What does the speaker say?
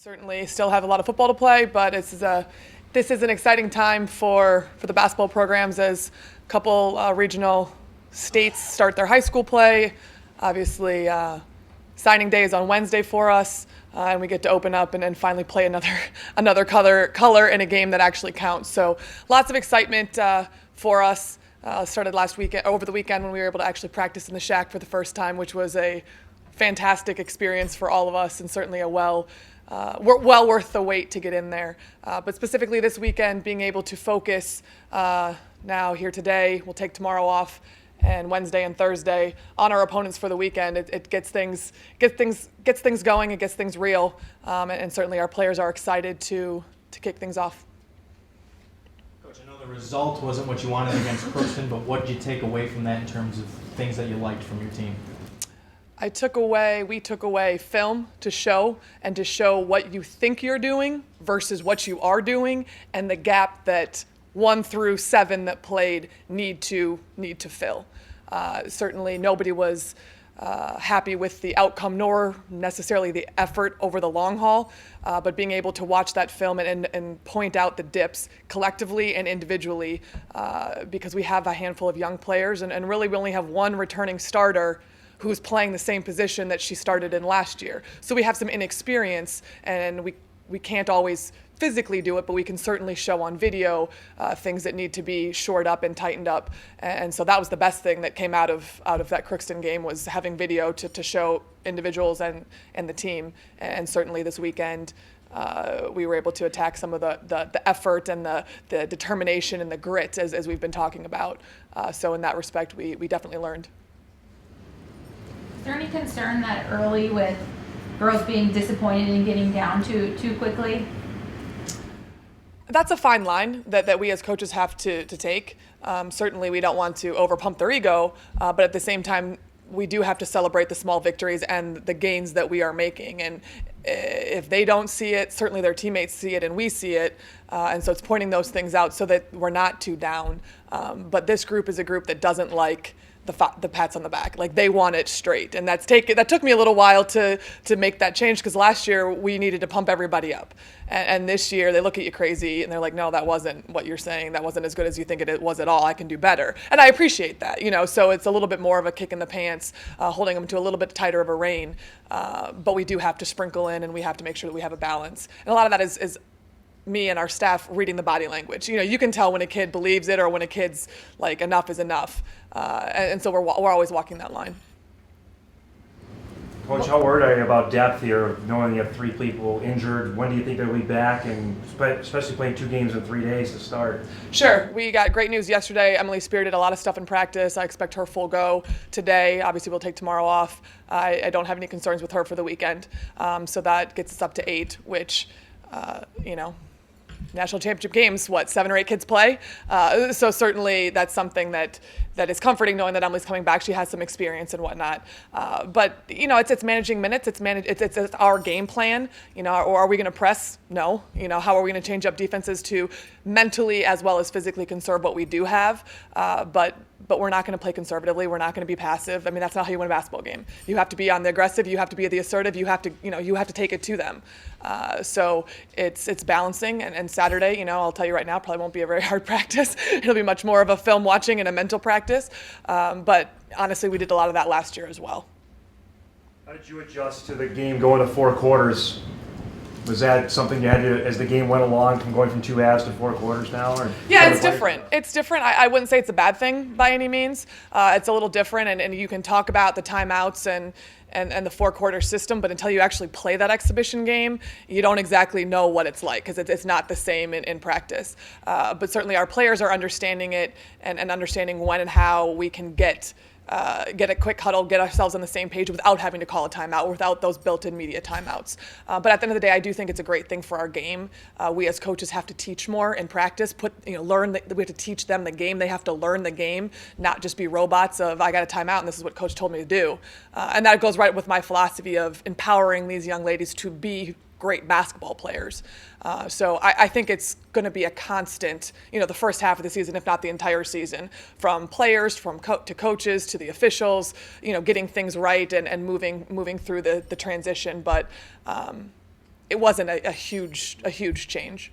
Certainly still have a lot of football to play, but this is an exciting time for the basketball programs as a couple regional states start their high school play. Obviously, signing day is on Wednesday for us, and we get to open up and finally play another color in a game that actually counts. So lots of excitement for us. Started over the weekend when we were able to actually practice in the shack for the first time, which was a fantastic experience for all of us, and certainly well worth the wait to get in there. But specifically this weekend, being able to focus now here today, we'll take tomorrow off, and Wednesday and Thursday on our opponents for the weekend. It gets things going. It gets things real, and certainly our players are excited to kick things off. Coach, I know the result wasn't what you wanted against Crookston, but what did you take away from that in terms of things that you liked from your team? We took away film to show what you think you're doing versus what you are doing, and the gap that 1 through 7 that played need to fill. Certainly nobody was happy with the outcome nor necessarily the effort over the long haul, but being able to watch that film and point out the dips collectively and individually, because we have a handful of young players, and really we only have one returning starter who's playing the same position that she started in last year. So we have some inexperience, and we can't always physically do it, but we can certainly show on video things that need to be shored up and tightened up. And so that was the best thing that came out of that Crookston game, was having video to show individuals and the team. And certainly this weekend, we were able to attack some of the effort and the determination and the grit as we've been talking about. So in that respect, we definitely learned. Is there any concern that early with girls being disappointed and getting down too quickly? That's a fine line that we as coaches have to take. Certainly we don't want to overpump their ego, but at the same time, we do have to celebrate the small victories and the gains that we are making. And if they don't see it, certainly their teammates see it and we see it. And so it's pointing those things out so that we're not too down. But this group is a group that doesn't like the pats on the back. Like, they want it straight, and that took me a little while to make that change, because last year we needed to pump everybody up, and this year they look at you crazy and they're like, no, that wasn't what you're saying, that wasn't as good as you think it was at all, I can do better. And I appreciate that, so it's a little bit more of a kick in the pants, holding them to a little bit tighter of a rein, but we do have to sprinkle in, and we have to make sure that we have a balance, and a lot of that is me and our staff reading the body language. You can tell when a kid believes it or when a kid's like, enough is enough. And so we're always walking that line. Coach, how worried are you about depth here, knowing you have 3 people injured? When do you think they'll be back, and especially playing 2 games in 3 days to start? Sure. We got great news yesterday. Emily Spear did a lot of stuff in practice. I expect her full go today. Obviously, we'll take tomorrow off. I don't have any concerns with her for the weekend. So that gets us up to 8, which, national championship games, 7 or 8 kids play. So certainly that's something that is comforting, knowing that Emily's coming back. She has some experience and whatnot. But it's managing minutes. It's our game plan. Or are we going to press? No. How are we going to change up defenses to mentally as well as physically conserve what we do have? But we're not going to play conservatively. We're not going to be passive. I mean, that's not how you win a basketball game. You have to be on the aggressive. You have to be the assertive. You have to take it to them. So it's balancing. And Saturday, I'll tell you right now, probably won't be a very hard practice. It'll be much more of a film watching and a mental practice. But honestly, we did a lot of that last year as well. How did you adjust to the game going to 4 quarters? Was that something you had to, as the game went along, from going from 2 halves to 4 quarters now? Or yeah, it's different. It's different. I wouldn't say it's a bad thing by any means. It's a little different, and you can talk about the timeouts and the 4-quarter system, but until you actually play that exhibition game, you don't exactly know what it's like, because it's not the same in practice. But certainly our players are understanding it and understanding when and how we can get a quick huddle, get ourselves on the same page without having to call a timeout, without those built-in media timeouts. But at the end of the day, I do think it's a great thing for our game. We as coaches have to teach more in practice, we have to teach them the game. They have to learn the game, not just be robots of, I got a timeout and this is what coach told me to do. And that goes right with my philosophy of empowering these young ladies to be great basketball players. So I think it's going to be a constant, the first half of the season, if not the entire season, from players, to coaches, to the officials, getting things right and moving through the transition. But it wasn't a huge change.